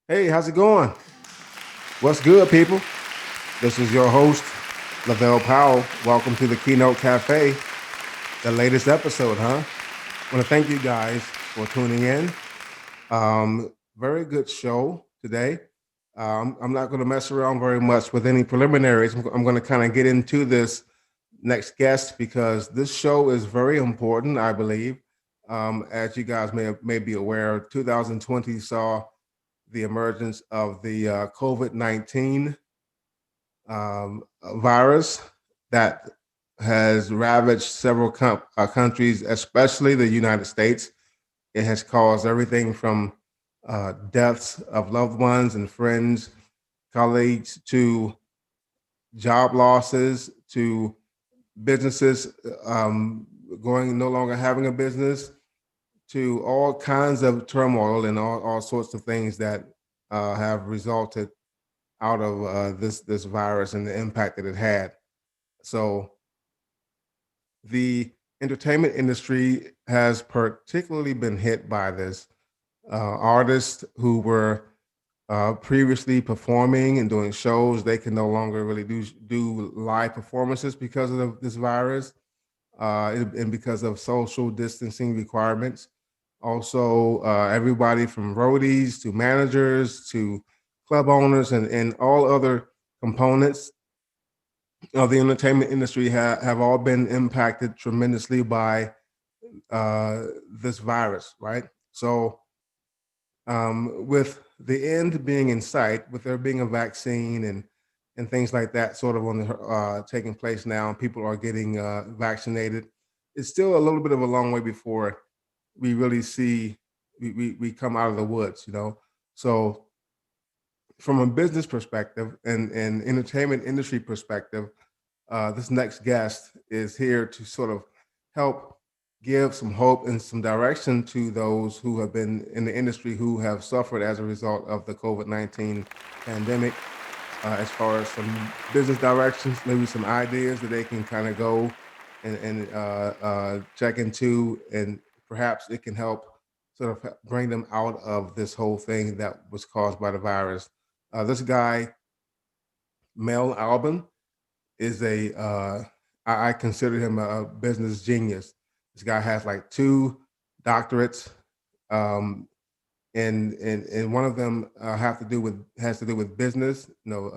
Hey, how's it going? What's good, people? This is your host, LaVelle Powell. Welcome to the Keynote Cafe, the latest episode, huh? I want to thank you guys for tuning in. Very good show today. I'm not going to mess around very much with any preliminaries. I'm going to kind of get into this next guest because this show is very important, I believe. As you guys may be aware, 2020 saw the emergence of the COVID-19 virus that has ravaged several countries, especially the United States. It has caused everything from deaths of loved ones and friends, colleagues, to job losses, to businesses going no longer having a business, to all kinds of turmoil and all sorts of things that have resulted out of this virus and the impact that it had. So the entertainment industry has particularly been hit by this. Artists who were previously performing and doing shows, they can no longer really do live performances because of this virus and because of social distancing requirements. Also, everybody from roadies to managers to club owners and all other components of the entertainment industry have all been impacted tremendously by this virus, right? So with the end being in sight, with there being a vaccine and things like that sort of on the taking place now, and people are getting vaccinated, it's still a little bit of a long way before we really see we come out of the woods, you know. So from a business perspective and entertainment industry perspective, this next guest is here to sort of help give some hope and some direction to those who have been in the industry who have suffered as a result of the COVID-19 pandemic, as far as some business directions, maybe some ideas that they can kind of go and check into, and perhaps it can help sort of bring them out of this whole thing that was caused by the virus. This guy, Albin, is I consider him a business genius. This guy has like 2 doctorates, and one of them has to do with business. You know,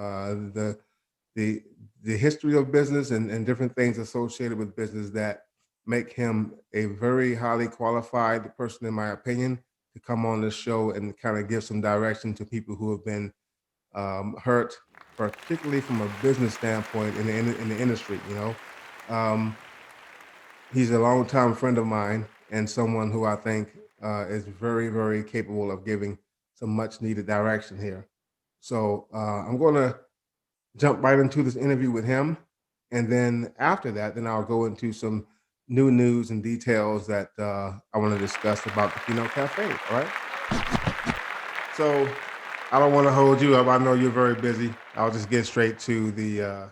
the history of business and different things associated with business that make him a very highly qualified person, in my opinion, to come on this show and kind of give some direction to people who have been hurt, particularly from a business standpoint in the industry. You know, he's a longtime friend of mine and someone who I think is very, very capable of giving some much needed direction here. So I'm going to jump right into this interview with him, and then after that, then I'll go into some new news and details that I want to discuss about the Keynote Cafe. All right. So I don't want to hold you up. I know you're very busy. I'll just get straight to the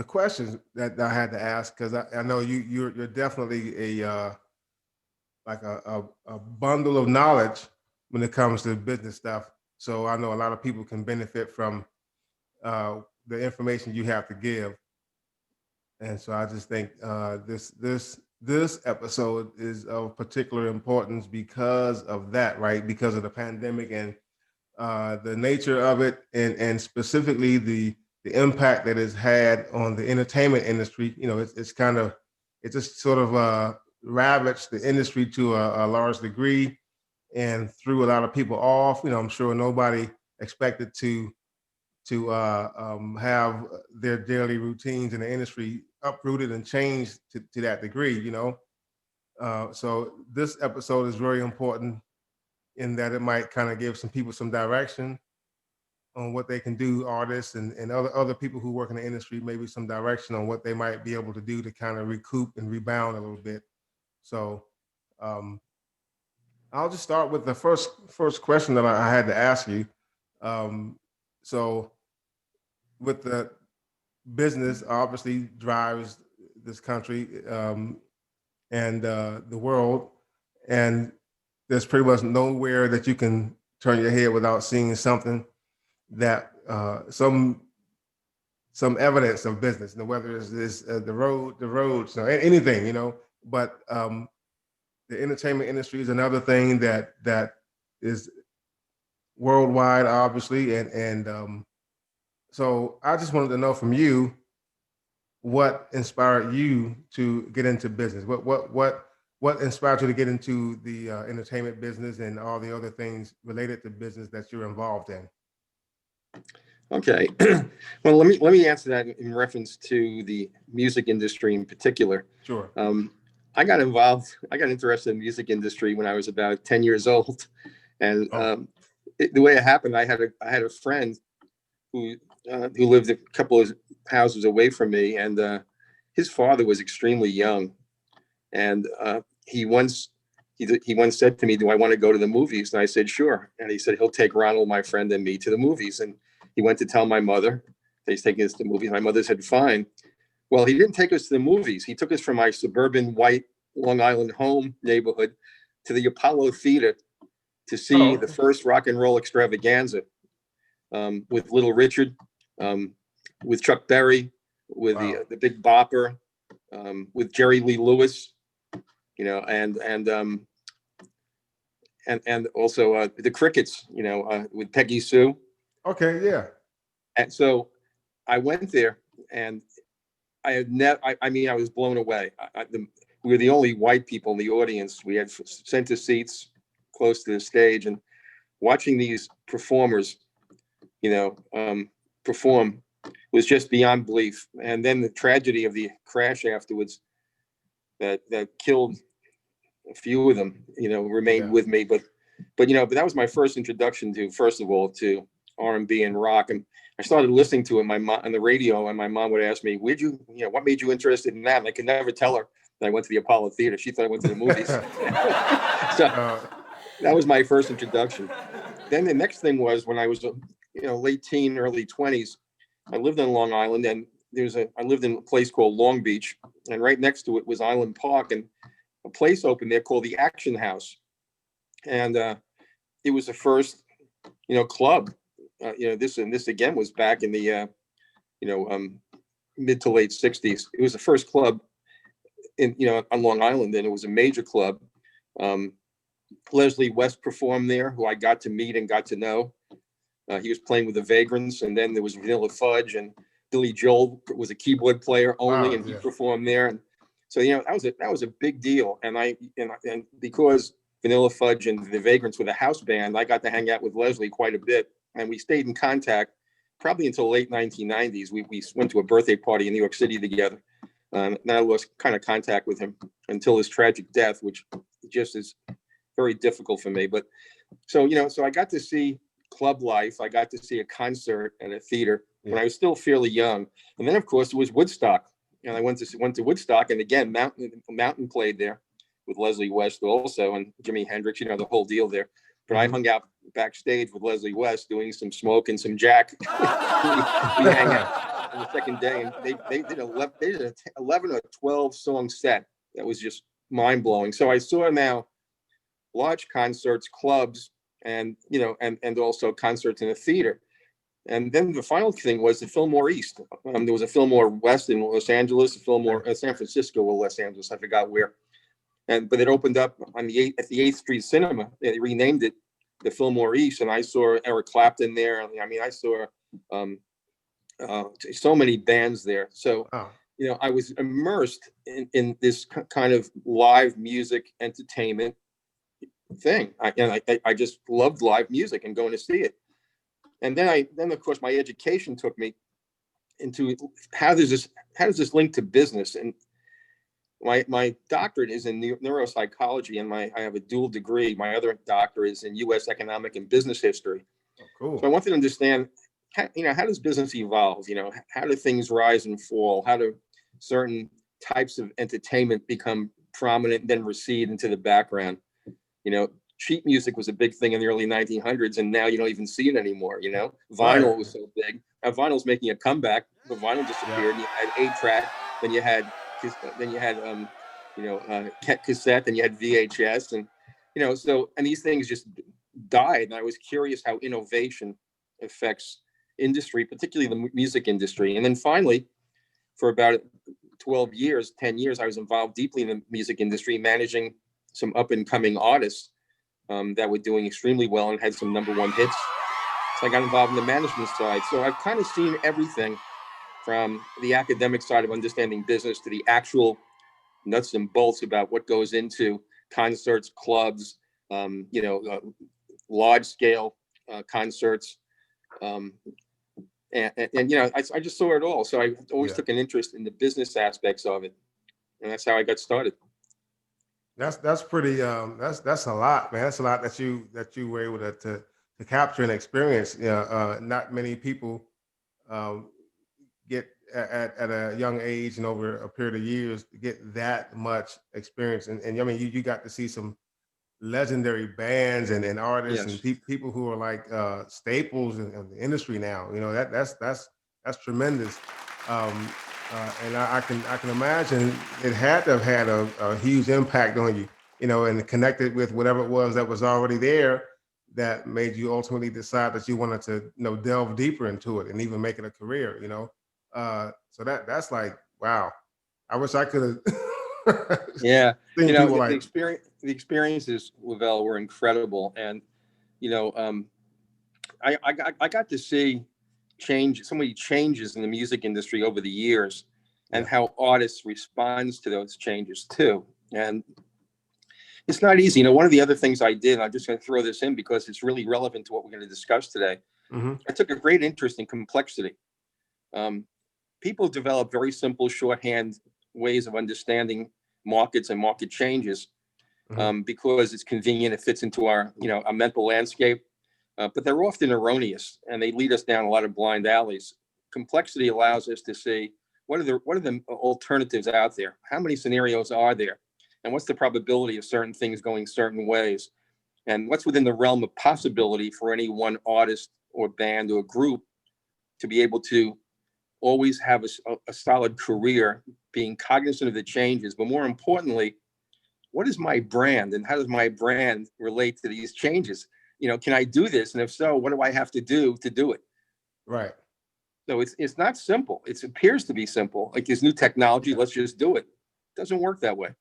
questions that I had to ask, because I know you're definitely a like a bundle of knowledge when it comes to business stuff. So I know a lot of people can benefit from the information you have to give. And so I just think this this episode is of particular importance because of that, right? Because of the pandemic and the nature of it, and specifically the impact that it's had on the entertainment industry. You know, it's kind of, it just sort of ravaged the industry to a large degree and threw a lot of people off. You know, I'm sure nobody expected to have their daily routines in the industry uprooted and changed to that degree. You know, so this episode is very important in that it might kind of give some people some direction on what they can do, artists and other people who work in the industry, maybe some direction on what they might be able to do to kind of recoup and rebound a little bit. So um, I'll just start with the first question that I had to ask you. Um, so with the business obviously drives this country and the world, and there's pretty much nowhere that you can turn your head without seeing something that some evidence of business, you know, whether it's this, the roads, you know, anything, you know. But the entertainment industry is another thing that is worldwide, obviously, and so I just wanted to know from you what inspired you to get into business. What inspired you to get into the entertainment business and all the other things related to business that you're involved in? Okay, well, let me answer that in reference to the music industry in particular. Sure. I got interested in the music industry when I was about 10 years old, and the way it happened, I had a friend who lived a couple of houses away from me, and his father was extremely young, and he once said to me, "Do I want to go to the movies?" And I said, "Sure." And he said he'll take Ronald, my friend, and me to the movies. And he went to tell my mother that he's taking us to the movies. My mother said, "Fine." Well, he didn't take us to the movies. He took us from my suburban white Long Island home neighborhood to the Apollo Theater to see the first rock and roll extravaganza with Little Richard, with Chuck Berry, with the Big Bopper, with Jerry Lee Lewis, you know, and also the Crickets, you know, with Peggy Sue. Okay, yeah. And so I went there, and I had never. I mean, I was blown away. We were the only white people in the audience. We had center seats close to the stage, and watching these performers, you know, perform was just beyond belief. And then the tragedy of the crash afterwards that killed a few of them, you know, remained with me. But you know, but that was my first introduction to, first of all, to R&B and rock. And I started listening to it on the radio, and my mom would ask me, what made you interested in that? And I could never tell her that I went to the Apollo Theater. She thought I went to the movies. So that was my first introduction. Then the next thing was when I was, late teen, early 20s, I lived on Long Island, and I lived in a place called Long Beach, and right next to it was Island Park, and a place opened there called the Action House. And it was the first, club. This again was back in the, mid to late 60s. It was the first club on Long Island, and it was a major club. Leslie West performed there, who I got to meet and got to know. He was playing with the Vagrants, and then there was Vanilla Fudge, and Billy Joel was a keyboard player only, and he performed there. And so, that was a big deal. And because Vanilla Fudge and the Vagrants were the house band, I got to hang out with Leslie quite a bit, and we stayed in contact probably until late 1990s. We went to a birthday party in New York City together. And I lost kind of contact with him until his tragic death, which just is very difficult for me. But so I got to see club life. I got to see a concert at a theater when I was still fairly young. And then, of course, it was Woodstock. And I went to Woodstock, and again, Mountain played there with Leslie West also, and Jimi Hendrix, the whole deal there. But I hung out backstage with Leslie West doing some smoke and some Jack. we hang out on the second day, and they did an 11 or 12 song set that was just mind blowing. So I saw now large concerts, clubs, and also concerts in a theater. And then the final thing was the Fillmore East. There was a Fillmore West in Los Angeles, a Fillmore San Francisco or Los Angeles, I forgot where. But it opened up on at the 8th Street Cinema. They renamed it the Fillmore East, and I saw Eric Clapton there. I mean, I saw so many bands there. So, I was immersed in this kind of live music entertainment thing. I just loved live music and going to see it. And then of course my education took me into how does this link to business? And my doctorate is in neuropsychology, and I have a dual degree. My other doctorate is in U.S. economic and business history. Oh, cool. So I wanted to understand, how does business evolve? How do things rise and fall? How do certain types of entertainment become prominent and then recede into the background? Sheet music was a big thing in the early 1900s, and now you don't even see it anymore. Vinyl was so big. Now vinyl's making a comeback, but vinyl disappeared. And you had 8-track, then you had cassette, then you had VHS, and and these things just died. And I was curious how innovation affects industry, particularly the music industry. And then finally, for about 10 years, I was involved deeply in the music industry, managing some up and coming artists that were doing extremely well and had some #1 hits. So I got involved in the management side. So I've kind of seen everything from the academic side of understanding business to the actual nuts and bolts about what goes into concerts, clubs, large scale concerts. I just saw it all. So I always took an interest in the business aspects of it. And that's how I got started. That's pretty. That's a lot, man. That's a lot that you were able to capture and experience. Not many people get at a young age and over a period of years to get that much experience. And I mean, you got to see some legendary bands and artists and people who are like staples in the industry now. That's tremendous. And I can imagine it had to have had a huge impact on you, and connected with whatever it was that was already there that made you ultimately decide that you wanted to, delve deeper into it and even make it a career, So that's like, wow. I wish I could have. Yeah. The experiences, LaVelle, were incredible. And, I got to see so many changes in the music industry over the years, and how artists responds to those changes too. And it's not easy. One of the other things I did, I'm just going to throw this in because it's really relevant to what we're going to discuss today. Mm-hmm. I took a great interest in complexity. People develop very simple shorthand ways of understanding markets and market changes, because it's convenient. It fits into our mental landscape. But they're often erroneous, and they lead us down a lot of blind alleys. Complexity allows us to see what are the alternatives out there? How many scenarios are there? And what's the probability of certain things going certain ways? And what's within the realm of possibility for any one artist or band or group to be able to always have a solid career, being cognizant of the changes, but more importantly, what is my brand and how does my brand relate to these changes? Can I do this? And if so, what do I have to do it? Right. So it's not simple. It appears to be simple. Like this new technology, let's just do it. It doesn't work that way.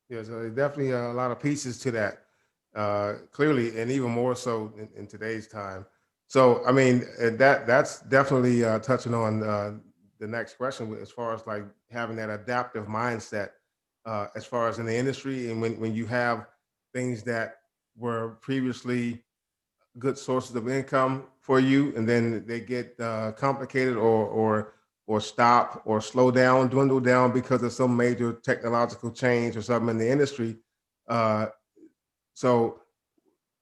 Yeah, so there's definitely a lot of pieces to that, clearly, and even more so in today's time. So, I mean, that's definitely touching on the next question as far as like having that adaptive mindset, as far as in the industry, and when you have things that were previously good sources of income for you, and then they get complicated or stop or slow down, dwindle down because of some major technological change or something in the industry. So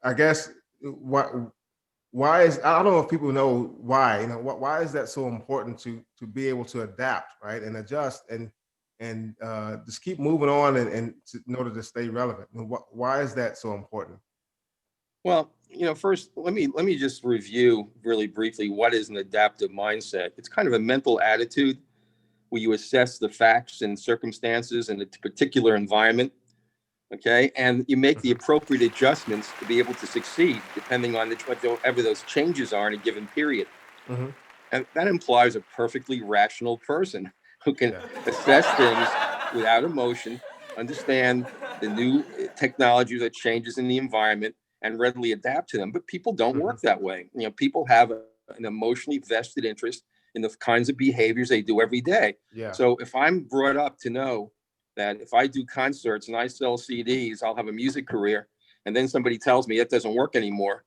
I guess why is, I don't know if people know why, why is that so important to be able to adapt, right, and adjust and just keep moving on and in order to stay relevant? And why is that so important? Well, first, let me just review really briefly what is an adaptive mindset. It's kind of a mental attitude where you assess the facts and circumstances in a particular environment, okay, and you make the appropriate adjustments to be able to succeed, depending on whatever those changes are in a given period. Hmm. And that implies a perfectly rational person who can Yeah. assess things without emotion, understand the new technologies or changes in the environment, and readily adapt to them. But people don't Hmm. work that way. People have an emotionally vested interest in the kinds of behaviors they do every day. Yeah. So if I'm brought up to know that if I do concerts and I sell CDs, I'll have a music career, and then somebody tells me it doesn't work anymore,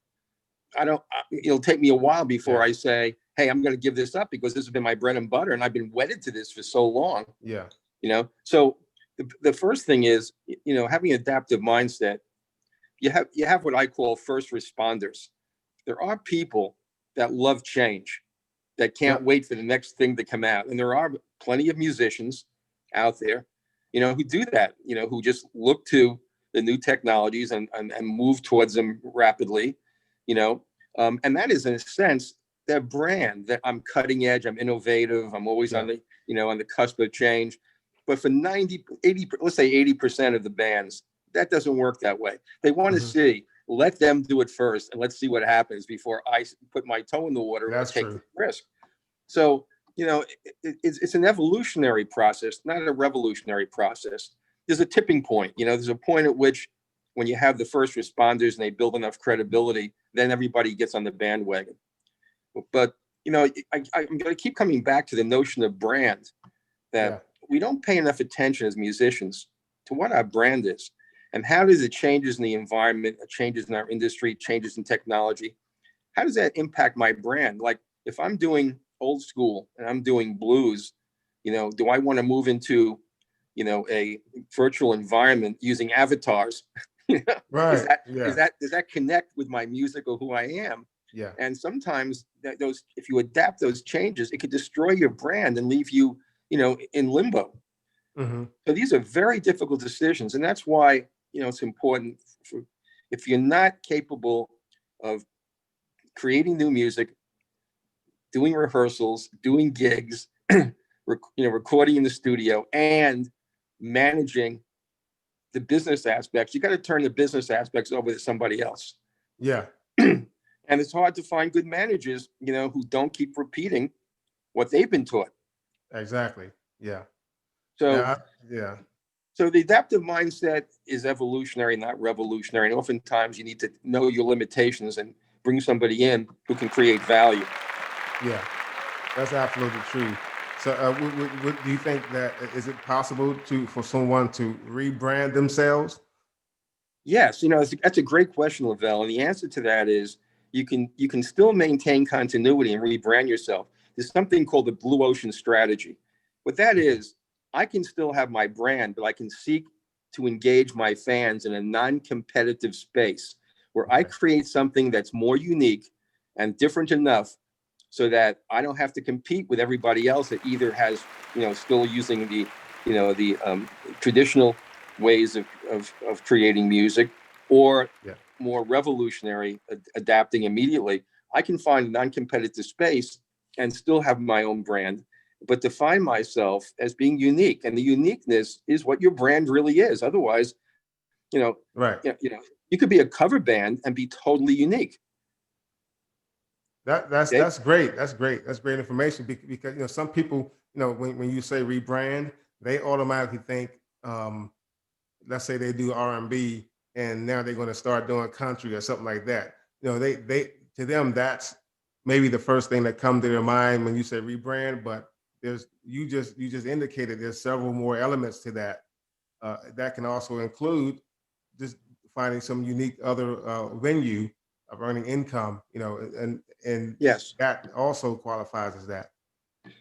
it'll take me a while before Yeah. I say, hey, I'm going to give this up because this has been my bread and butter and I've been wedded to this for so long. Yeah. So the first thing is, having an adaptive mindset. You have what I call first responders. There are people that love change, that can't Yep. wait for the next thing to come out. And there are plenty of musicians out there, who do that, who just look to the new technologies and move towards them rapidly, you know. And that is, in a sense, their brand, that I'm cutting edge, I'm innovative, I'm always Yeah. on the cusp of change. But for 90, 80, let's say 80% of the bands, that doesn't work that way. They want to Hmm. see, let them do it first and let's see what happens before I put my toe in the water or That's take the true. risk. So, it's an evolutionary process, not a revolutionary process. There's a tipping point. There's a point at which, when you have the first responders and they build enough credibility, then everybody gets on the bandwagon. But, I'm going to keep coming back to the notion of brand, Yeah. that we don't pay enough attention as musicians to what our brand is and how does it changes in the environment, changes in our industry, changes in technology. How does that impact my brand? Like, if I'm doing old school and I'm doing blues, do I want to move into, a virtual environment using avatars? You know, is Right. that is Yeah. that does that connect with my music or who I am? Yeah. And sometimes if you adapt those changes, it could destroy your brand and leave you, in limbo. Hmm. So these are very difficult decisions, and that's why, it's important for, if you're not capable of creating new music, doing rehearsals, doing gigs, recording in the studio, and managing the business aspects. You got to turn the business aspects over to somebody else. Yeah. And it's hard to find good managers, who don't keep repeating what they've been taught. Exactly. Yeah. So, Yeah. Yeah. so the adaptive mindset is evolutionary, not revolutionary. And oftentimes you need to know your limitations and bring somebody in who can create value. Yeah. That's absolutely true. So, do you think that is it possible for someone to rebrand themselves? Yes, that's a great question, LaVelle. And the answer to that is, you can still maintain continuity and rebrand yourself. There's something called the blue ocean strategy. What that is, I can still have my brand, but I can seek to engage my fans in a non-competitive space where I Okay. create something that's more unique and different enough so that I don't have to compete with everybody else that either has, still using the traditional ways of creating music, or Yeah. more revolutionary, adapting immediately. I can find a non-competitive space and still have my own brand, but define myself as being unique. And the uniqueness is what your brand really is. Otherwise, you know, Right. you could be a cover band and be totally unique. Okay. That's great. That's great. That's great information because some people, when you say rebrand, they automatically think, let's say they do R&B and now they're going to start doing country or something like that. They to them that's maybe the first thing that comes to their mind when you say rebrand. But you just indicated there's several more elements to that that can also include just finding some unique other venue of earning income, and Yes. that also qualifies as that.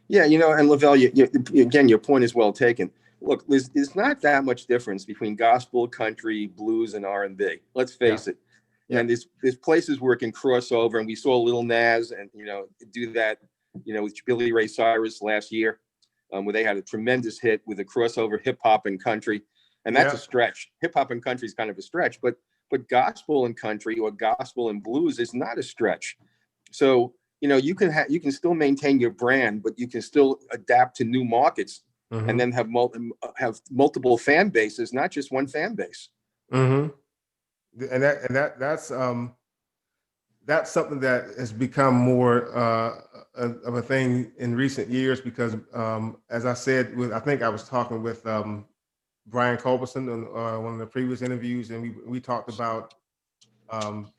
Yeah, and LaVelle, again, your point is well taken. Look, there's not that much difference between gospel, country, blues, and R&B. Let's Yeah, face it. yeah, And there's places where it can cross over, and we saw Lil Nas and do that, with Billy Ray Cyrus last year, where they had a tremendous hit with a crossover hip hop and country, and that's a yeah, stretch. Hip hop and country is kind of a stretch, but gospel and country or gospel and blues is not a stretch. So you can still maintain your brand, but you can still adapt to new markets, and mm-hmm, then have multiple fan bases, not just one fan base. mm-hmm. And that's that's something that has become more of a thing in recent years because, as I said, I think I was talking with Brian Culberson on one of the previous interviews, and we talked about um,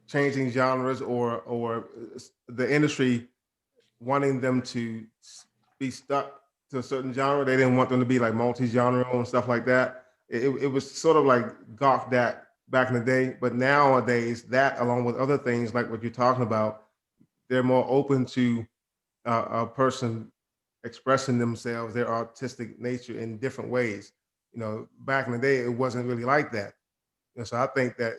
changing genres or the industry wanting them to be stuck to a certain genre. They didn't want them to be like multi-genre and stuff like that. It was sort of like gawked at back in the day, but nowadays that, along with other things like what you're talking about, they're more open to a person expressing themselves, their artistic nature in different ways. Back in the day, it wasn't really like that. So I think that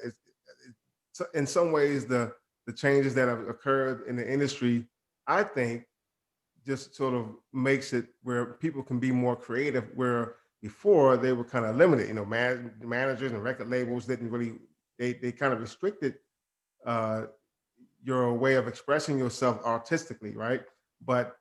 in some ways the changes that have occurred in the industry, I think, just sort of makes it where people can be more creative. Where before they were kind of limited, managers and record labels didn't really they kind of restricted uh, your way of expressing yourself artistically, right? But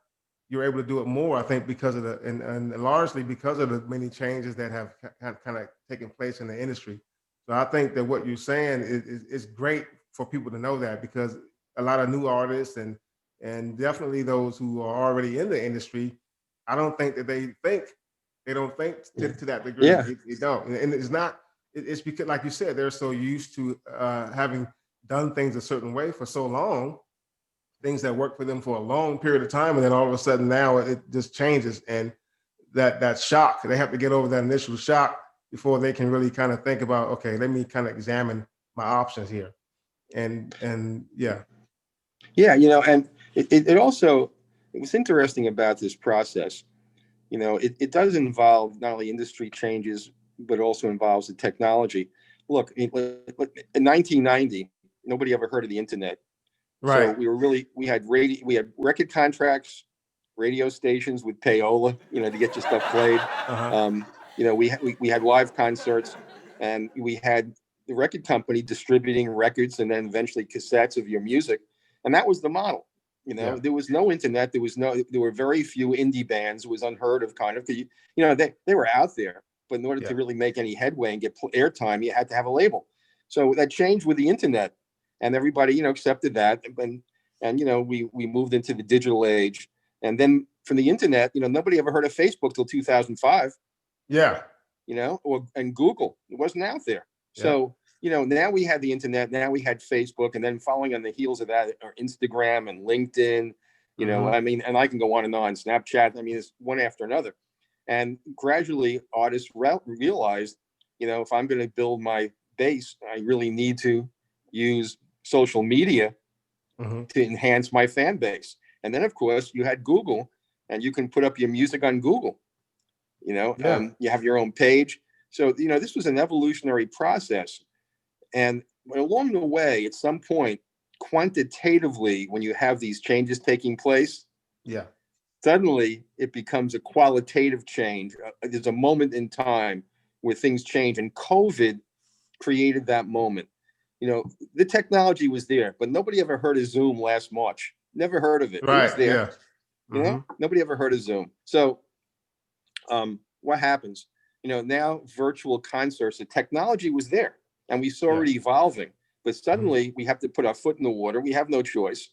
you're able to do it more, I think, because of and largely because of the many changes that have kind of taken place in the industry. So I think that what you're saying is great for people to know that, because a lot of new artists and definitely those who are already in the industry, I don't think that they don't think to that degree. Yeah. They don't, and it's not. It's because, like you said, they're so used to having done things a certain way for so long, things that worked for them for a long period of time, and then all of a sudden now it just changes, and that shock, they have to get over that initial shock before they can really kind of think about, okay, let me kind of examine my options here. And yeah. And it also, it was interesting about this process. It does involve not only industry changes, but also involves the technology. Look, in 1990, nobody ever heard of the internet. So Right. we had record contracts, radio stations with payola, to get your stuff played. Uh-huh. We had live concerts, and we had the record company distributing records and then eventually cassettes of your music. And that was the model. Yeah. There was no internet. There were very few indie bands. It was unheard of, kind of. They were out there, but in order Yeah. to really make any headway and get airtime, you had to have a label. So that changed with the internet, and everybody, accepted that. And we moved into the digital age. And then from the internet, nobody ever heard of Facebook till 2005. Yeah. And Google. It wasn't out there. Yeah. So, now we had the internet, now we had Facebook, and then following on the heels of that are Instagram and LinkedIn, and I can go on and on, Snapchat. It's one after another. And gradually artists realized, if I'm going to build my base, I really need to use social media to enhance my fan base. And then, of course, you had Google, and you can put up your music on Google. Yeah. You have your own page. So, this was an evolutionary process. And along the way, at some point, quantitatively, when you have these changes taking place, Yeah. suddenly it becomes a qualitative change. There's a moment in time where things change, and COVID created that moment. The technology was there, but nobody ever heard of Zoom last March. Never heard of it. It was Right. there. Yeah. Mm-hmm. Nobody ever heard of Zoom. So what happens? Now virtual concerts, the technology was there, and we saw it evolving. But suddenly we have to put our foot in the water. We have no choice,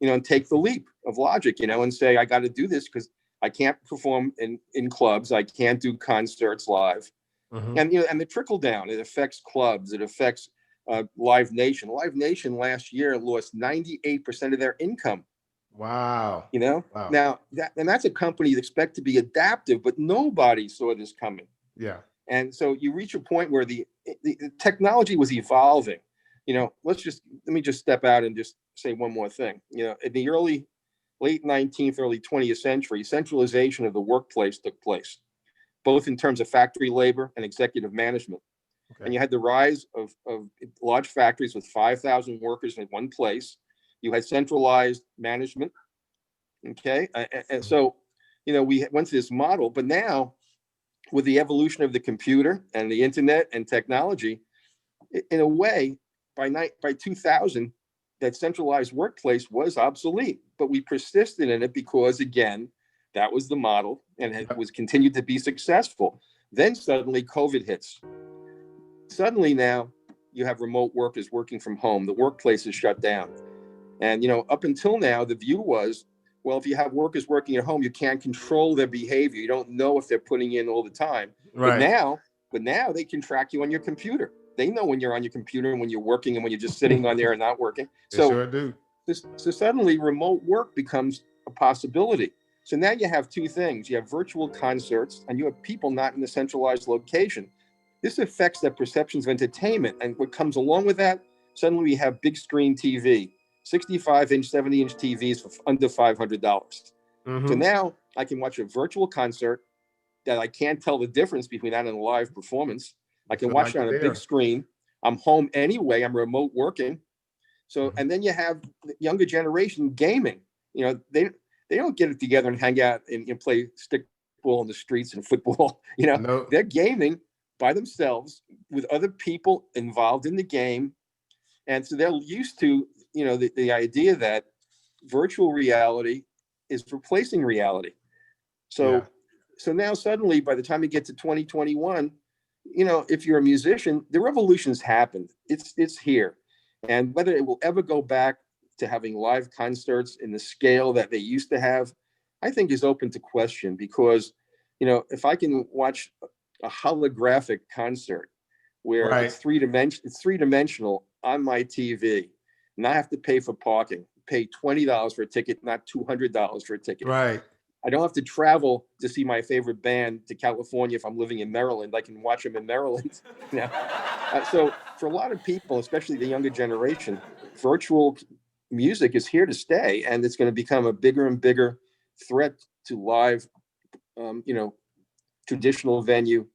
and take the leap of logic, and say, I got to do this because I can't perform in clubs. I can't do concerts live. And and the trickle down, it affects clubs. It affects Live Nation. Live Nation last year lost 98% of their income. Wow. Wow. Now that's a company that expect to be adaptive, but nobody saw this coming. Yeah. And so you reach a point where the technology was evolving. Let me just step out and just say one more thing. In the late 19th, early 20th century, centralization of the workplace took place, both in terms of factory labor and executive management. Okay. And you had the rise of large factories with 5,000 workers in one place. You had centralized management. Okay. And so, we went to this model, but now with the evolution of the computer and the internet and technology, in a way, by 2000, that centralized workplace was obsolete, but we persisted in it because, again, that was the model, and it was continued to be successful. Then suddenly COVID hits. Suddenly now, you have remote workers working from home. The workplace is shut down. And, up until now, the view was, well, if you have workers working at home, you can't control their behavior. You don't know if they're putting in all the time. But Right. now they can track you on your computer. They know when you're on your computer and when you're working and when you're just sitting on there and not working. They So, sure do. so suddenly remote work becomes a possibility. So now you have two things. You have virtual concerts and you have people not in a centralized location. This affects their perceptions of entertainment. And what comes along with that, suddenly we have big screen TV, 65-inch, 70-inch TVs for under $500. Mm-hmm. So now I can watch a virtual concert that I can't tell the difference between that and a live performance. I can watch it on a big screen. I'm home anyway. I'm remote working. So, and then you have the younger generation gaming. They don't get it together and hang out and play stickball in the streets and football. No. They're gaming by themselves with other people involved in the game. And so they're used to, the idea that virtual reality is replacing reality. So now suddenly, by the time you get to 2021, if you're a musician, the revolution's happened. It's here. And whether it will ever go back to having live concerts in the scale that they used to have, I think is open to question, because, if I can watch a holographic concert where it's three-dimensional on my TV, and I have to pay for parking, pay $20 for a ticket, not $200 for a ticket. Right. I don't have to travel to see my favorite band to California if I'm living in Maryland. I can watch them in Maryland. So for a lot of people, especially the younger generation, virtual music is here to stay, and it's going to become a bigger and bigger threat to live, traditional venue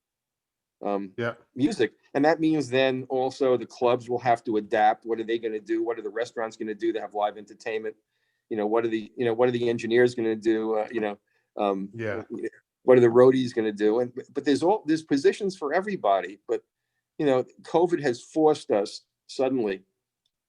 music. And that means then also the clubs will have to adapt. What are they going to do? What are the restaurants going to do to have live entertainment? What are the engineers going to do? What are the roadies going to do? But there's positions for everybody. But COVID has forced us suddenly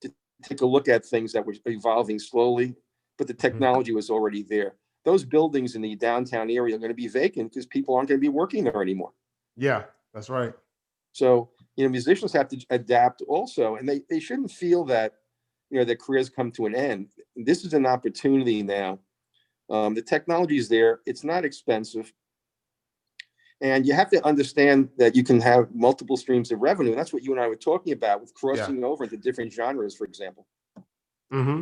to take a look at things that were evolving slowly, but the technology was already there. Those buildings in the downtown area are going to be vacant because people aren't going to be working there anymore. Yeah, that's right. So musicians have to adapt also, and they shouldn't feel that their careers come to an end. This is an opportunity now. The technology is there. It's not expensive. And you have to understand that you can have multiple streams of revenue. And that's what you and I were talking about with crossing over into different genres, for example. Mm-hmm.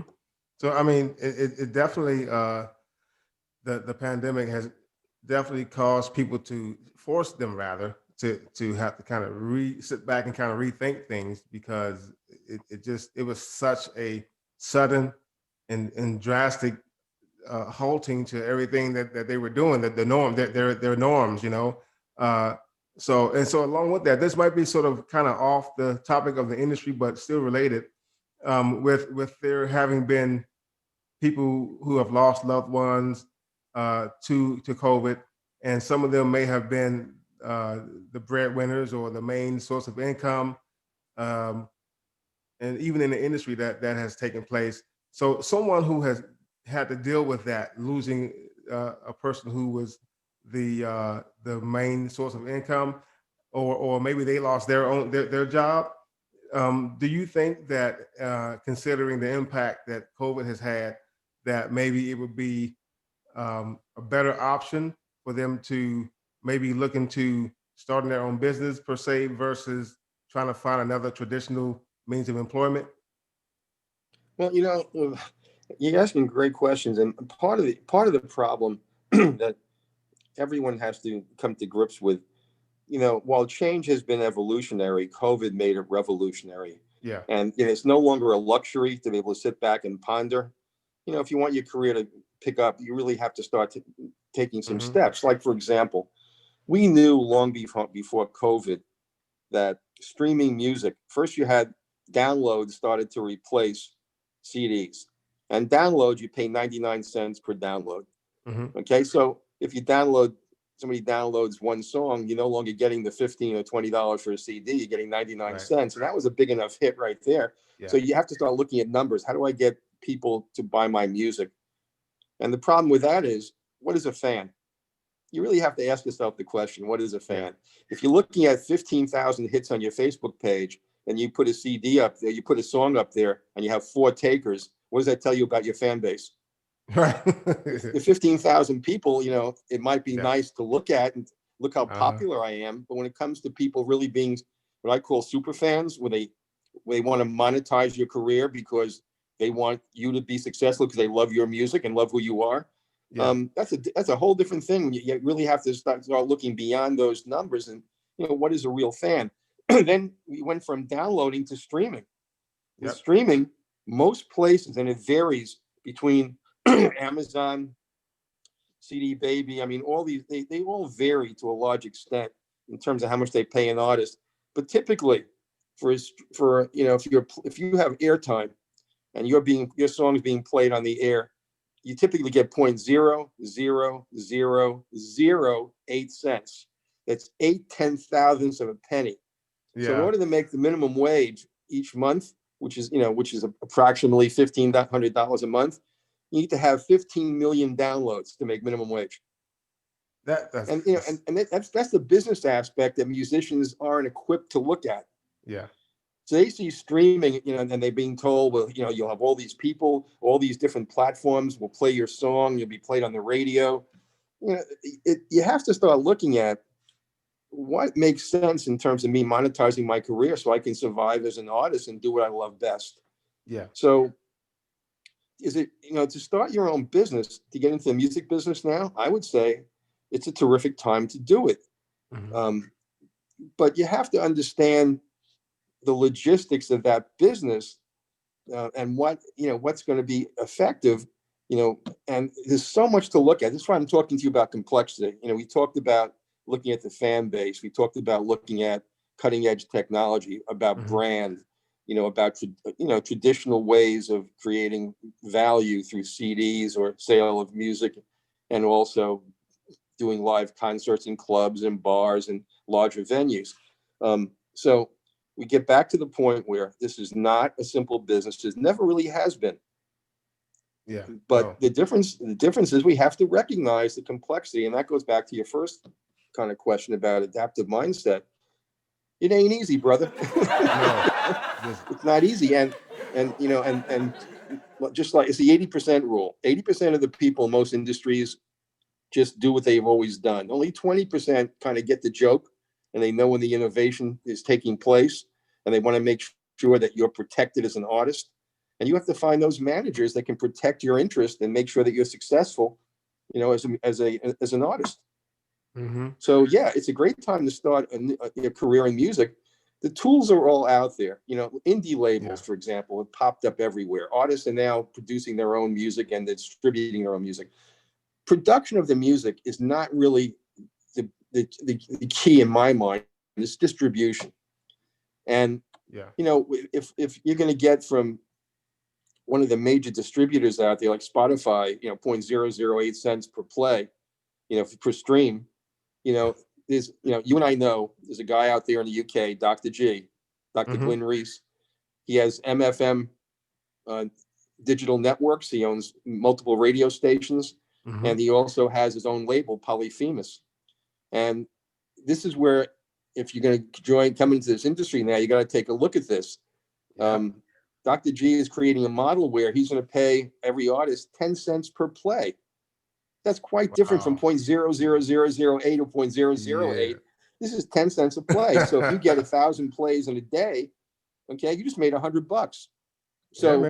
So, I mean, it definitely, the pandemic has definitely caused people to force them rather to have to kind of sit back and kind of rethink things, because it was such a sudden and drastic halting to everything that they were doing, that the norm, their norms, so along with that, this might be sort of kind of off the topic of the industry, but still related, with there having been people who have lost loved ones to COVID, and some of them may have been the breadwinners or the main source of income, and even in the industry that has taken place. So someone who has had to deal with that, losing a person who was the main source of income, or maybe they lost their job. Do you think that, considering the impact that COVID has had, that maybe it would be a better option for them to maybe look into starting their own business per se, versus trying to find another traditional means of employment? Well, you're asking great questions, and part of the problem that everyone has to come to grips with, while change has been evolutionary, COVID made it revolutionary. Yeah. And it's no longer a luxury to be able to sit back and ponder. If you want your career to pick up, you really have to start taking some steps. Like, for example, we knew long before COVID that streaming music, first you had downloads started to replace CDs. And download, you pay 99 cents per download. Okay, so if somebody downloads one song, you're no longer getting the $15 or $20 for a CD, you're getting 99 cents. And that was a big enough hit right there. Yeah. So you have to start looking at numbers. How do I get people to buy my music? And the problem with that is, what is a fan? You really have to ask yourself the question, what is a fan? Yeah. If you're looking at 15,000 hits on your Facebook page, and you put a CD up there, you put a song up there, and you have 4 takers, what does that tell you about your fan base? Right. The 15,000 people, it might be Yeah. nice to look at and look how Uh-huh. popular I am. But when it comes to people really being what I call super fans, where they want to monetize your career because they want you to be successful because they love your music and love who you are. Yeah. That's a whole different thing. You really have to start looking beyond those numbers and, what is a real fan? Then we went from downloading to streaming. With Yep. streaming, most places, and it varies between Amazon, CD Baby. I mean, all these, they all vary to a large extent in terms of how much they pay an artist. But typically, if you have airtime and your song is being played on the air, you typically get 0.00008 cents. That's 8/10,000ths of a penny. So in Yeah. order to make the minimum wage each month, which is approximately $1,500 a month, you need to have 15 million downloads to make minimum wage. That's That's the business aspect that musicians aren't equipped to look at. yeah. So they see streaming, and they're being told, well, you'll have all these people, all these different platforms will play your song, you'll be played on the radio. You have to start looking at what makes sense in terms of me monetizing my career so I can survive as an artist and do what I love best. Yeah. So is it, to start your own business, to get into the music business now, I would say it's a terrific time to do it. Mm-hmm. But you have to understand the logistics of that business and what's going to be effective, and there's so much to look at. That's why I'm talking to you about complexity. We talked about looking at the fan base. We talked about looking at cutting edge technology, about Mm-hmm. brand, about traditional ways of creating value through CDs or sale of music, and also doing live concerts in clubs and bars and larger venues. So we get back to the point where this is not a simple business. It never really has been. Yeah. But the difference is we have to recognize the complexity, and that goes back to your first kind of question about adaptive mindset. It ain't easy, brother. No. It's not easy, and just like it's the 80% rule. 80% of the people in most industries just do what they've always done. Only 20% kind of get the joke, and they know when the innovation is taking place, and they want to make sure that you're protected as an artist. And you have to find those managers that can protect your interest and make sure that you're successful, as an artist. Mm-hmm. So yeah, it's a great time to start a career in music. The tools are all out there. Indie labels, for example, have popped up everywhere. Artists are now producing their own music and distributing their own music. Production of the music is not really the key in my mind. It's distribution. And if you're going to get from one of the major distributors out there like Spotify, 0.008 cents per play, per stream, there's, you and I know there's a guy out there in the UK, Dr. G, Dr. Mm-hmm. Glenn Reese. He has MFM digital networks. He owns multiple radio stations. Mm-hmm. And he also has his own label, Polyphemus. And this is where, if you're going to come into this industry now, you got to take a look at this. Yeah. Dr. G is creating a model where he's going to pay every artist 10 cents per play. That's quite different from 0.00008 or 0.008. Yeah. This is 10 cents a play. So if you get 1,000 plays in a day, okay, you just made $100. So,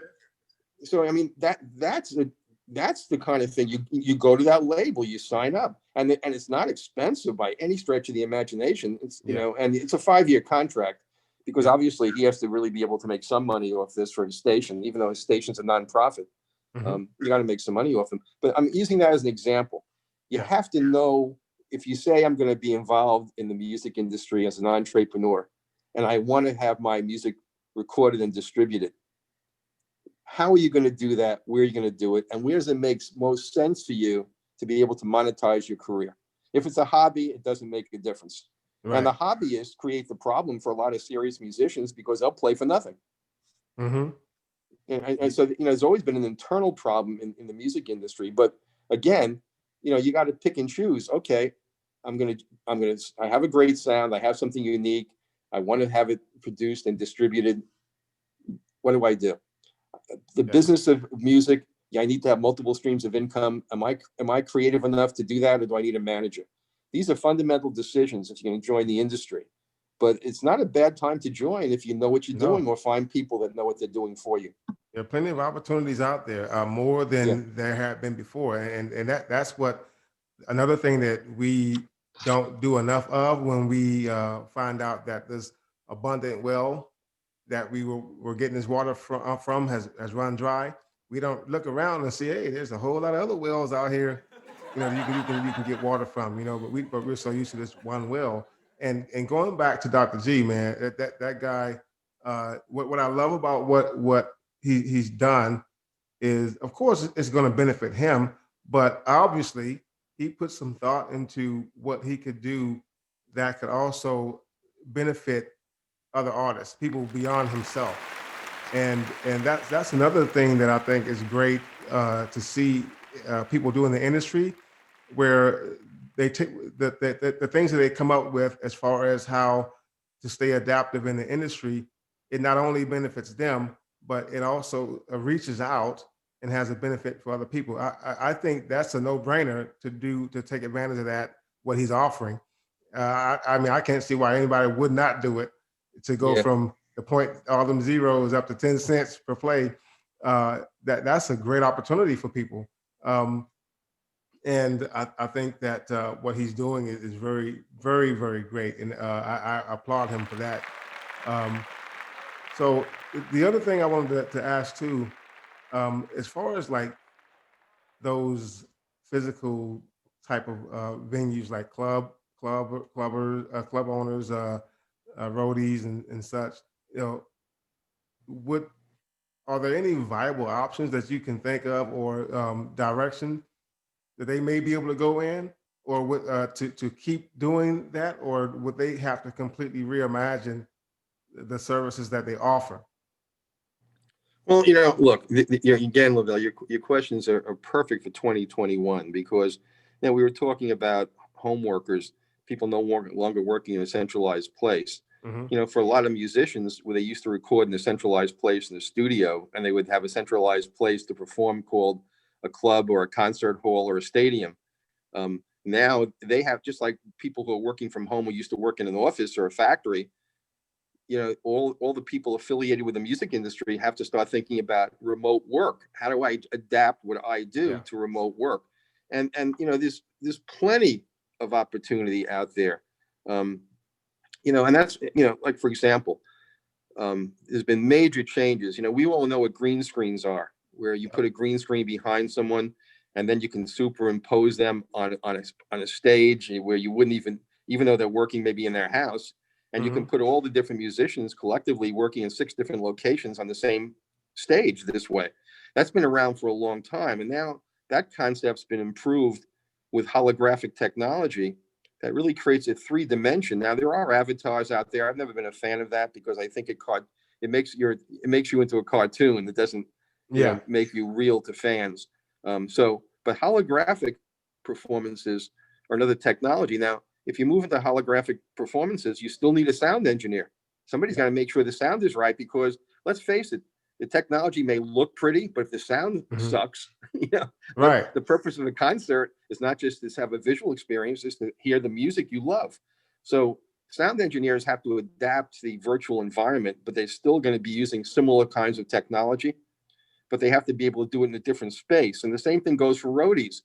I mean, that's the kind of thing you go to that label, you sign up, and it's not expensive by any stretch of the imagination. It's and it's a 5-year contract, because obviously he has to really be able to make some money off this for his station, even though his station's a nonprofit. Mm-hmm. You got to make some money off them. But I'm using that as an example. You have to know, if you say I'm going to be involved in the music industry as an entrepreneur, and I want to have my music recorded and distributed, how are you going to do that? Where are you going to do it? And where does it make most sense for you to be able to monetize your career? If it's a hobby, it doesn't make a difference. Right. And the hobbyists create the problem for a lot of serious musicians, because they'll play for nothing. Mm-hmm. And so, there's always been an internal problem in the music industry. But again, you got to pick and choose. Okay, I have a great sound. I have something unique. I want to have it produced and distributed. What do I do? The Yeah. business of music, yeah, I need to have multiple streams of income. Am I creative enough to do that, or do I need a manager? These are fundamental decisions if you're going to join the industry. But it's not a bad time to join if you know what you're doing, No, or find people that know what they're doing for you. there are plenty of opportunities out there, more Yeah. than there have been before, and that's what another thing that we don't do enough of when we find out that this abundant well that we're getting this water from has run dry. We don't look around and see, hey, there's a whole lot of other wells out here, you can get water from, but we're so used to this one well. And going back to Dr. G, man, that guy, what I love about what he's done is, of course, it's going to benefit him, but obviously he put some thought into what he could do that could also benefit other artists, people beyond himself. And that's another thing that I think is great to see people do in the industry, where they take the things that they come up with as far as how to stay adaptive in the industry. It not only benefits them, but it also reaches out and has a benefit for other people. I think that's a no-brainer to take advantage of that, what he's offering. I mean, I can't see why anybody would not do it, to go Yeah. from the point, all them zeros up to 10 cents per play. That's a great opportunity for people. And I think that what he's doing is very, very, very great. And I applaud him for that. So the other thing I wanted to ask too, as far as like those physical type of venues, like club owners, roadies and such, would are there any viable options that you can think of, or direction that they may be able to go in, or would, to keep doing that, or would they have to completely reimagine the services that they offer? Well, look, again, LaVelle, your questions are perfect for 2021, because we were talking about home workers, people no longer working in a centralized place. Mm-hmm. For a lot of musicians, where they used to record in a centralized place in the studio, and they would have a centralized place to perform called a club or a concert hall or a stadium. Now they have, just like people who are working from home who used to work in an office or a factory, all the people affiliated with the music industry have to start thinking about remote work. How do I adapt what I do to remote work? And there's plenty of opportunity out there. And that's, like, for example, there's been major changes. We all know what green screens are, where you put a green screen behind someone, and then you can superimpose them on a stage where you wouldn't even though they're working maybe in their house, and you can put all the different musicians collectively working in 6 different locations on the same stage this way. That's been around for a long time, and now that concept's been improved with holographic technology that really creates a 3-dimension. Now, there are avatars out there. I've never been a fan of that, because I think it makes you into a cartoon that doesn't make you real to fans. But holographic performances are another technology. Now, if you move into holographic performances, you still need a sound engineer. Somebody's got to make sure the sound is right, because let's face it, the technology may look pretty, but if the sound sucks, right. The purpose of a concert is not just to have a visual experience, is to hear the music you love. So sound engineers have to adapt to the virtual environment, but they're still going to be using similar kinds of technology, but they have to be able to do it in a different space. And the same thing goes for roadies.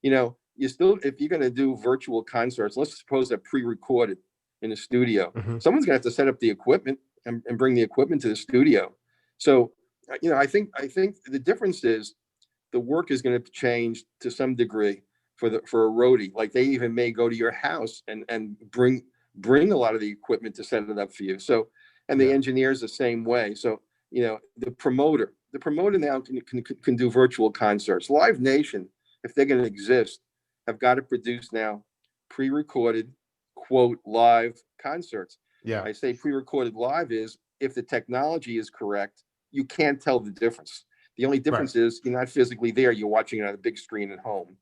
You still, if you're going to do virtual concerts, let's suppose they're pre-recorded in a studio, someone's going to have to set up the equipment and bring the equipment to the studio. So, I think the difference is the work is going to change to some degree for a roadie. Like, they even may go to your house and bring a lot of the equipment to set it up for you. So, and the engineers the same way. So, the promoter now can do virtual concerts. Live Nation, if they're going to exist, have got to produce now pre-recorded, quote, live concerts. I say pre-recorded live is, if the technology is correct, you can't tell the difference. The only difference is you're not physically there. You're watching it on a big screen at home.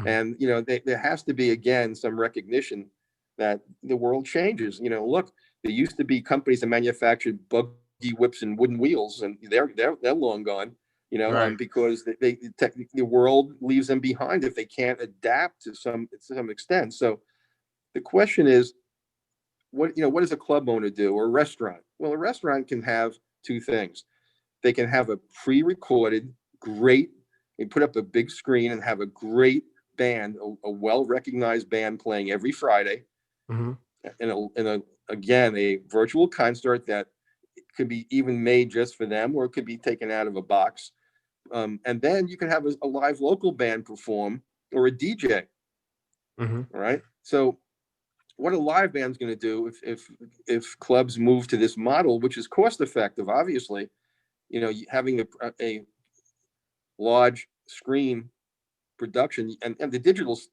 And, there has to be, again, some recognition that the world changes. Look, There used to be companies that manufactured buggy whips and wooden wheels, and they're long gone. Right. Because the world leaves them behind if they can't adapt to some extent. So the question is, what does a club owner do, or a restaurant? Well, a restaurant can have two things. They can have a pre-recorded great, they put up a big screen and have a great band, a well-recognized band playing every Friday, Mm-hmm. again, a virtual concert that could be even made just for them, or it could be taken out of a box. And then you can have a live local band perform, or a DJ. Mm-hmm. All right. So what a live band's going to do if clubs move to this model, which is cost effective, obviously, having a large screen production, and the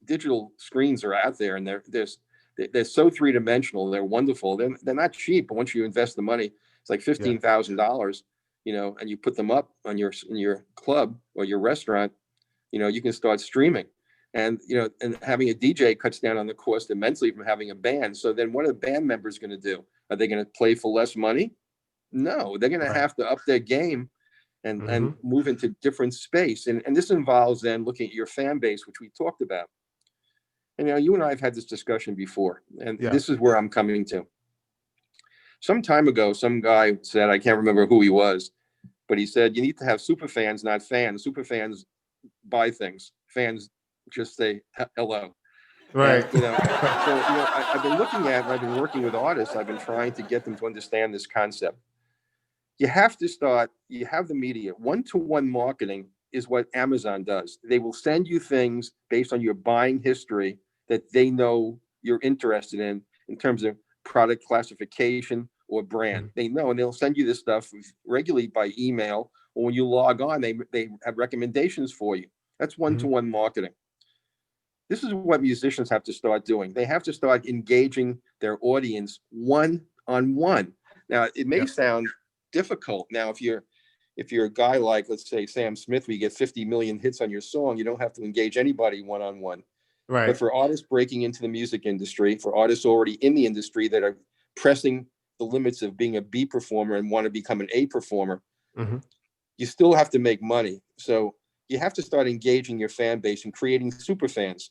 digital screens are out there, and they're so three-dimensional. They're wonderful. They're not cheap, but once you invest the money, it's like Yeah. $15,000, and you put them up in your club or your restaurant, you can start streaming. And and having a DJ cuts down on the cost immensely from having a band. So then what are band members going to do? Are they going to play for less money? No, they're going to Right. have to up their game Mm-hmm. and move into different space. And this involves then looking at your fan base, which we talked about. And you and I have had this discussion before, and Yeah. this is where I'm coming to. Some time ago, some guy said, I can't remember who he was, but he said, you need to have super fans, not fans. Super fans buy things. Fans just say hello. And Right. I've been looking at, and I've been working with artists. I've been trying to get them to understand this concept. You have the media. One-to-one marketing is what Amazon does. They will send you things based on your buying history that they know you're interested in terms of product classification or brand. Mm-hmm. They know, and they'll send you this stuff regularly by email, or when you log on, they have recommendations for you. That's Mm-hmm. one-to-one marketing. This is what musicians have to start doing. They have to start engaging their audience one-on-one. Now, it may Yep. sound difficult. Now, if you're a guy like, let's say, Sam Smith, where you get 50 million hits on your song, you don't have to engage anybody one-on-one. Right. But for artists breaking into the music industry, for artists already in the industry that are pressing the limits of being a B performer and want to become an A performer, Mm-hmm. you still have to make money. So you have to start engaging your fan base and creating super fans.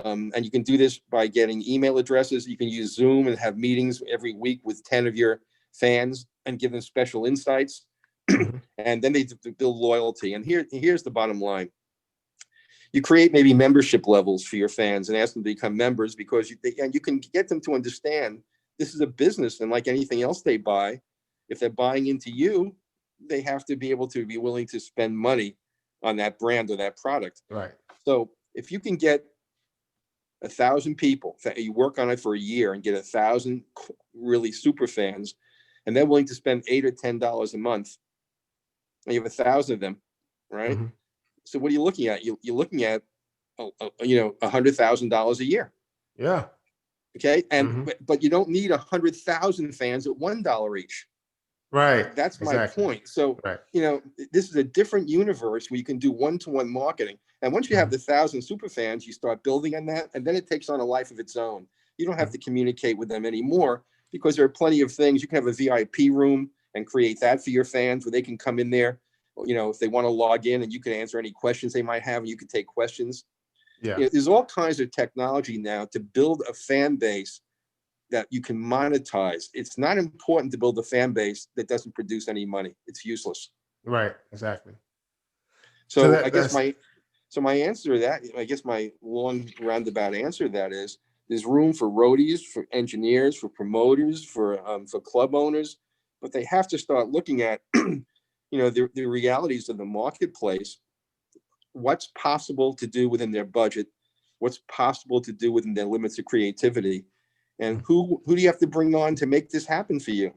And you can do this by getting email addresses. You can use Zoom and have meetings every week with 10 of your fans and give them special insights. Mm-hmm. And then they build loyalty. And here's the bottom line. You create maybe membership levels for your fans and ask them to become members, because you can get them to understand this is a business, and like anything else they buy, if they're buying into you, they have to be able to be willing to spend money on that brand or that product. Right. So if you can get 1,000 people, you work on it for a year and get 1,000 really super fans, and they're willing to spend $8 or $10 a month, and you have 1,000 of them, right? Mm-hmm. So what are you looking at? You're looking at, $100,000 a year. Yeah. Okay. And, Mm-hmm. but you don't need 100,000 fans at $1 each. Right. That's my Exactly. point. So, Right. this is a different universe where you can do one-to-one marketing. And once you have the 1,000 super fans, you start building on that, and then it takes on a life of its own. You don't have to communicate with them anymore, because there are plenty of things. You can have a VIP room and create that for your fans, where they can come in there, if they want to log in, and you can answer any questions they might have, and you can take questions. Yeah. There's all kinds of technology now to build a fan base that you can monetize. It's not important to build a fan base that doesn't produce any money. It's useless. Right. Exactly. So I guess my answer to that, I guess my long roundabout answer to that is, there's room for roadies, for engineers, for promoters, for club owners, but they have to start looking at the realities of the marketplace. What's possible to do within their budget? What's possible to do within their limits of creativity? And who do you have to bring on to make this happen for you?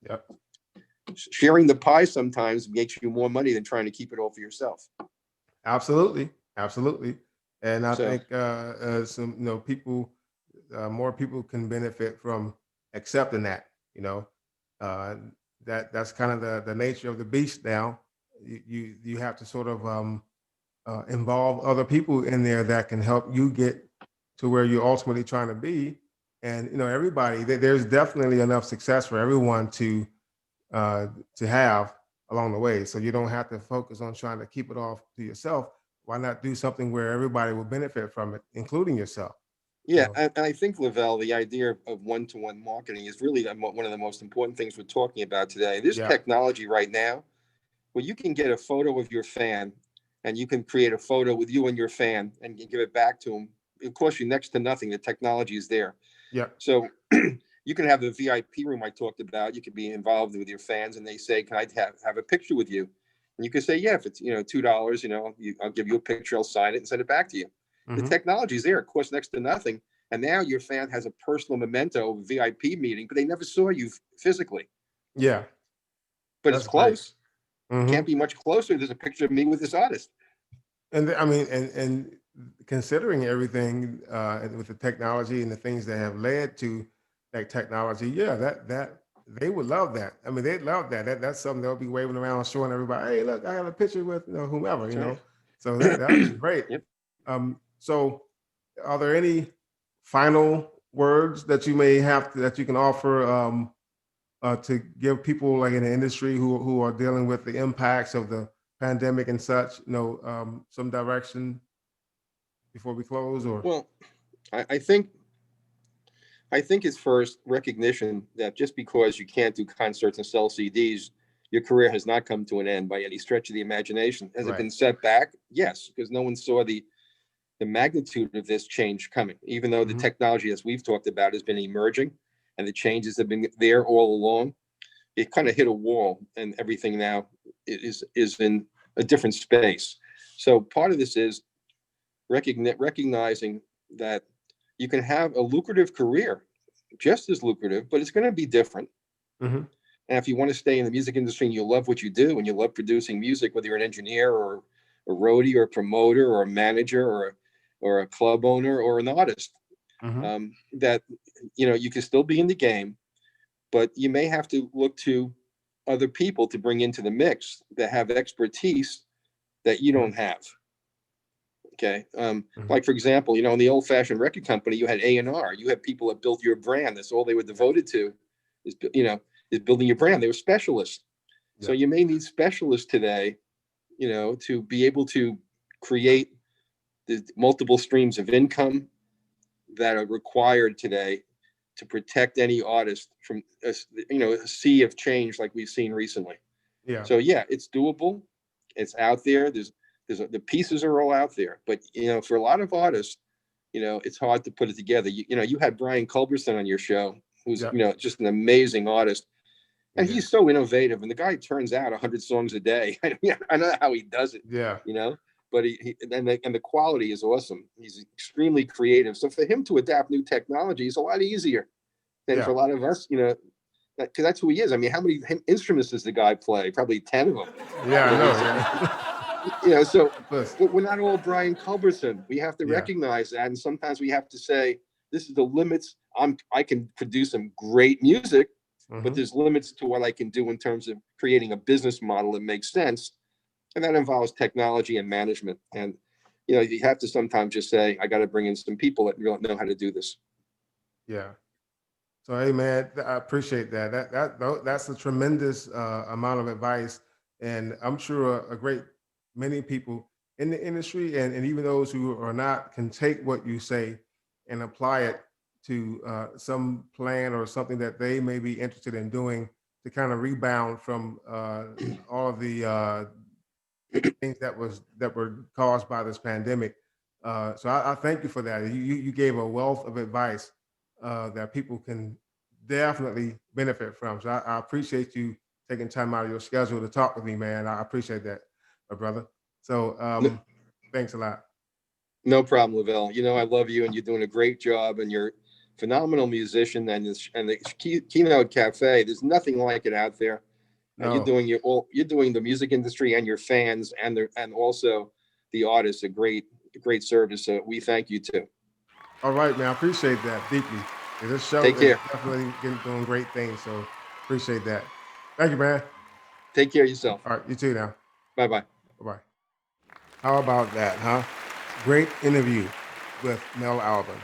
Yep. Sharing the pie sometimes makes you more money than trying to keep it all for yourself. Absolutely. Absolutely. And I So- think some people, more people can benefit from accepting that. That's kind of the nature of the beast now. You have to sort of involve other people in there that can help you get to where you're ultimately trying to be. And everybody, there's definitely enough success for everyone to have along the way. So you don't have to focus on trying to keep it off to yourself. Why not do something where everybody will benefit from it, including yourself? Yeah, and I think, LaVelle, the idea of one-to-one marketing is really one of the most important things we're talking about today. There's Yeah. technology right now where you can get a photo of your fan and you can create a photo with you and your fan and give it back to them. It costs you next to nothing. The technology is there. Yeah. So you can have the VIP room I talked about. You could be involved with your fans and they say, can I have a picture with you? And you can say, yeah, if it's, $2, I'll give you a picture, I'll sign it and send it back to you. The technology is there. It costs next to nothing. And now your fan has a personal memento of a VIP meeting, but they never saw you physically. Yeah. But That's it's close. great. Can't be much closer. There's a picture of me with this artist. And I mean, and considering everything with the technology and the things that have led to that technology, yeah, that they would love that. I mean, they'd love that. That's something they'll be waving around, showing everybody, hey, look, I have a picture with whomever, Right. So that'd be great. Yep. So are there any final words that you may have that you can offer to give people like in the industry who are dealing with the impacts of the pandemic and such, some direction before we close? Or Well, I think it's first recognition that just because you can't do concerts and sell CDs, your career has not come to an end by any stretch of the imagination. Has it been set back? Yes, because no one saw the magnitude of this change coming, even though the technology, as we've talked about, has been emerging and the changes have been there all along. It kind of hit a wall and everything now is in a different space. So part of this is recognizing that you can have a lucrative career, just as lucrative, but it's going to be different. And if you want to stay in the music industry and you love what you do and you love producing music, whether you're an engineer or a roadie or a promoter or a manager or a club owner or an artist, that you can still be in the game, but you may have to look to other people to bring into the mix that have expertise that you don't have. Okay. Like, for example, in the old fashioned record company, you had A&R. You had people that built your brand. That's all they were devoted to is building your brand. They were specialists. So you may need specialists today, to be able to create the multiple streams of income that are required today to protect any artist from a sea of change like we've seen recently. Yeah. So yeah, it's doable. It's out there. The pieces are all out there, but for a lot of artists, it's hard to put it together. You had Brian Culberson on your show, who's just an amazing artist, and he's so innovative. And the guy turns out 100 songs a day. I don't know how he does it. Yeah. But and the quality is awesome. He's extremely creative. So for him to adapt new technology is a lot easier than for a lot of us. Because that's who he is. I mean, how many instruments does the guy play? Probably 10 of them. Yeah, I know. So we're not all Brian Culberson. We have to recognize that, and sometimes we have to say, "This is the limits." I can produce some great music, but there's limits to what I can do in terms of creating a business model that makes sense, and that involves technology and management. And you have to sometimes just say, "I got to bring in some people that really know how to do this." Yeah. So, hey, man, I appreciate that. That's a tremendous amount of advice, and I'm sure a great many people in the industry and even those who are not can take what you say and apply it to some plan or something that they may be interested in doing to kind of rebound from all of the things that were caused by this pandemic. So I thank you for that. You gave a wealth of advice that people can definitely benefit from. So I appreciate you taking time out of your schedule to talk with me, man. I appreciate that, my brother. So thanks a lot. No problem, LaVelle. I love you, and you're doing a great job, and you're a phenomenal musician. And the Keynote Cafe, there's nothing like it out there. And No. you're doing the music industry and your fans and also the artists a great service. So we thank you too. All right, man. I appreciate that deeply. This show Take is care. definitely doing great things. So appreciate that. Thank you, man. Take care of yourself. All right, you too now. Bye-bye. Bye-bye. How about that, huh? Great interview with Mel Albin.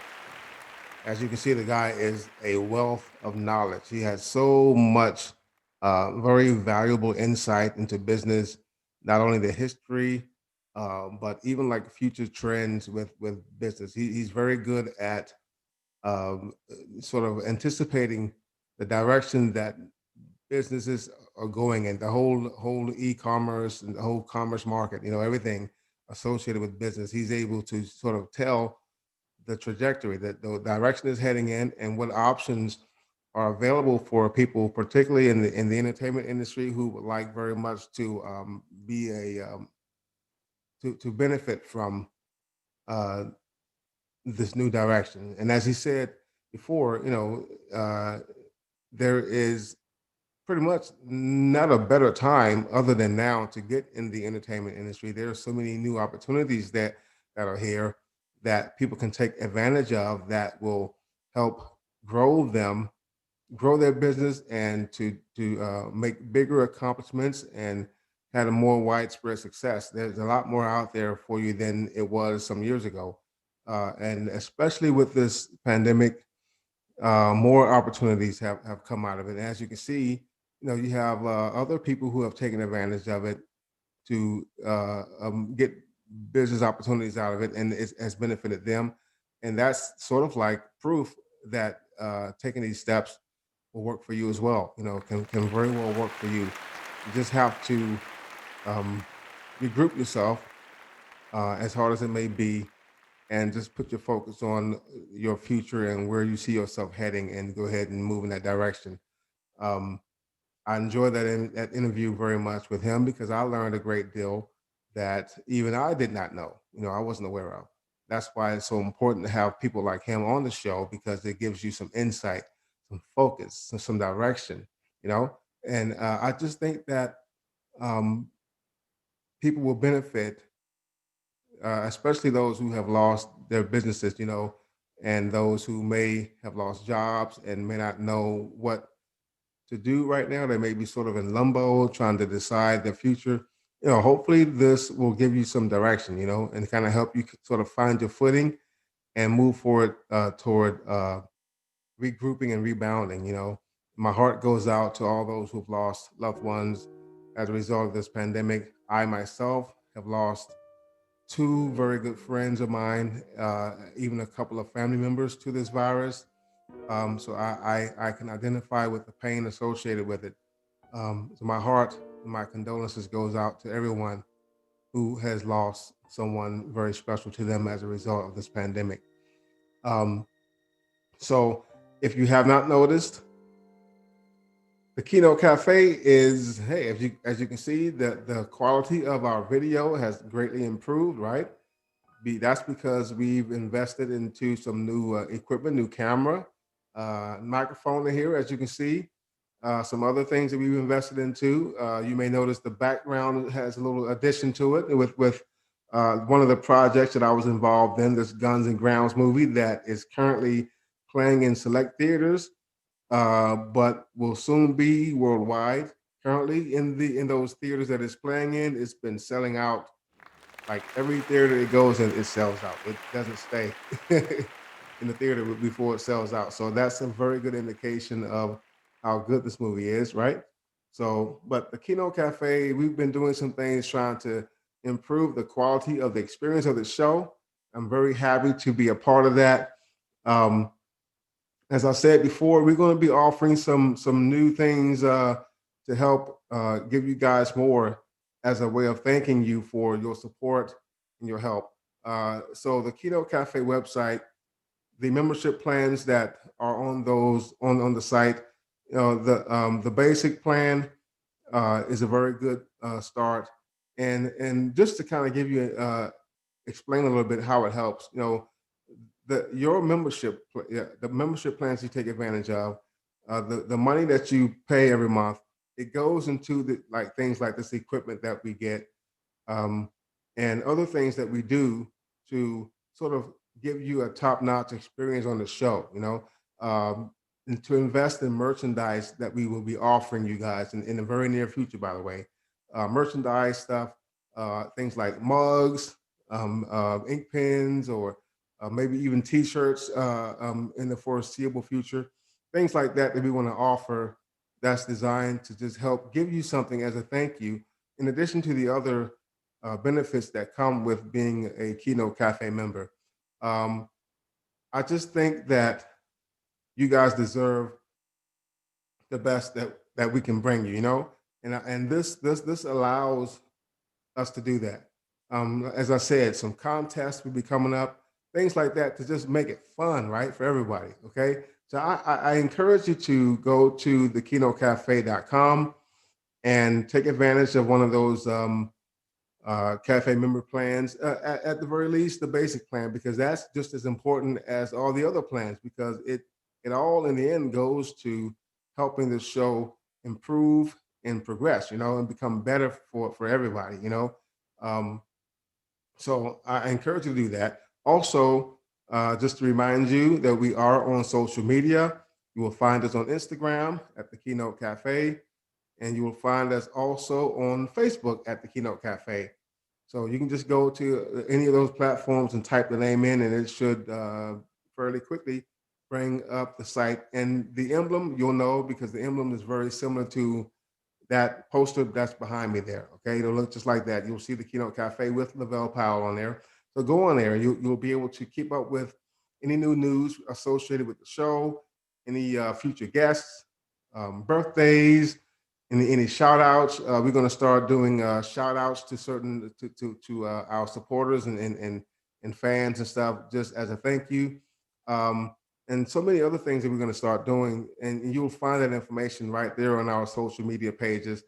As you can see, the guy is a wealth of knowledge. He has so much very valuable insight into business, not only the history, but even like future trends with business. He's very good at um, sort of anticipating the direction that businesses are going in, the whole e-commerce and the whole commerce market, everything associated with business. He's able to sort of tell the trajectory that the direction is heading in and what options are available for people, particularly in the entertainment industry, who would like very much to be a to benefit from uh, this new direction. And as he said before, there is pretty much not a better time other than now to get in the entertainment industry. There are so many new opportunities that are here that people can take advantage of that will help grow them, grow their business, and to make bigger accomplishments and had a more widespread success. There's a lot more out there for you than it was some years ago, and especially with this pandemic, more opportunities have come out of it. And as you can see, you have other people who have taken advantage of it to get business opportunities out of it, and it has benefited them. And that's sort of like proof that taking these steps will work for you as well. Can very well work for you. You just have to um, regroup yourself, as hard as it may be, and just put your focus on your future and where you see yourself heading, and go ahead and move in that direction. Um, I enjoyed that interview very much with him because I learned a great deal that even I did not know. I wasn't aware of. That's why it's so important to have people like him on the show, because it gives you some insight, some focus, some direction. You know, and I just think that um, people will benefit, especially those who have lost their businesses. And those who may have lost jobs and may not know what to do right now. They may be sort of in limbo, trying to decide their future. Hopefully this will give you some direction, and kind of help you sort of find your footing and move forward toward regrouping and rebounding. My heart goes out to all those who've lost loved ones as a result of this pandemic. I myself have lost two very good friends of mine, even a couple of family members to this virus. So I can identify with the pain associated with it. So my heart, my condolences goes out to everyone who has lost someone very special to them as a result of this pandemic. Um, so if you have not noticed, the Keynote Cafe is, hey, as you can see, the quality of our video has greatly improved, right? That's because we've invested into some new equipment, new camera, microphone in here, as you can see. Some other things that we've invested into. You may notice the background has a little addition to it with one of the projects that I was involved in, this Guns and Grounds movie that is currently playing in select theaters, but will soon be worldwide. Currently, in those theaters that it's playing in, it's been selling out. Like every theater it goes in, it sells out. It doesn't stay in the theater before it sells out. So that's a very good indication of how good this movie is, right? So, but the Keynote Cafe, we've been doing some things trying to improve the quality of the experience of the show. I'm very happy to be a part of that. Um, as I said before, we're going to be offering some new things to help give you guys more as a way of thanking you for your support and your help. So the Keynote Cafe website, the membership plans that are on those on the site, the basic plan is a very good start, and just to kind of give you explain a little bit how it helps. Your membership, yeah, the membership plans you take advantage of, the money that you pay every month, it goes into the like things like this equipment that we get, um, and other things that we do to sort of give you a top-notch experience on the show. And to invest in merchandise that we will be offering you guys in the very near future. By the way, merchandise stuff, things like mugs, ink pens, or maybe even T-shirts in the foreseeable future, things like that that we want to offer. That's designed to just help give you something as a thank you, in addition to the other benefits that come with being a Keynote Cafe member. Um, I just think that you guys deserve the best that we can bring you, you know, and this allows us to do that. As I said, some contests will be coming up, things like that to just make it fun, right, for everybody. Okay, so I encourage you to go to the KeynoteCafe.com and take advantage of one of those cafe member plans, at the very least, the basic plan, because that's just as important as all the other plans, because it all in the end goes to helping the show improve and progress, you know, and become better for everybody, you know. Um, so I encourage you to do that. Also, just to remind you that we are on social media. You will find us on Instagram at the Keynote Cafe, and you will find us also on Facebook at the Keynote Cafe. So you can just go to any of those platforms and type the name in, and it should fairly quickly bring up the site. And the emblem, you'll know because the emblem is very similar to that poster that's behind me there. Okay, it'll look just like that. You'll see the Keynote Cafe with LaVelle Powell on there. So go on there. You'll be able to keep up with any new news associated with the show, any future guests, birthdays, any shout outs. We're going to start doing shout outs to certain to our supporters and fans and stuff, just as a thank you. And so many other things that we're going to start doing. And you'll find that information right there on our social media pages,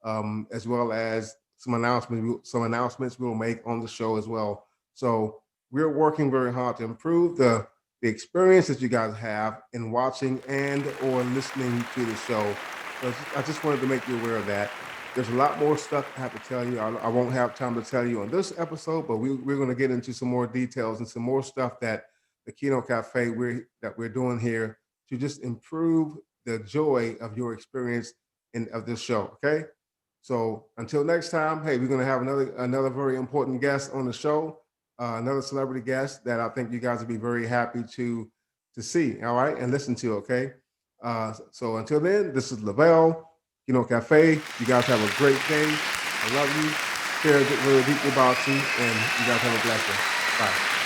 as well as some announcements we'll make on the show as well. So we're working very hard to improve the experience that you guys have in watching and or listening to the show. So I just wanted to make you aware of that. There's a lot more stuff I have to tell you. I won't have time to tell you on this episode, but we're going to get into some more details and some more stuff that the Keynote Cafe we're doing here to just improve the joy of your experience of this show. Okay. So until next time, hey, we're going to have another very important guest on the show, another celebrity guest that I think you guys will be very happy to see. All right, and listen to. Okay. So until then, this is LaVelle, Keynote Cafe. You guys have a great day. I love you. Care really deeply about you, and you guys have a blessed day. Bye.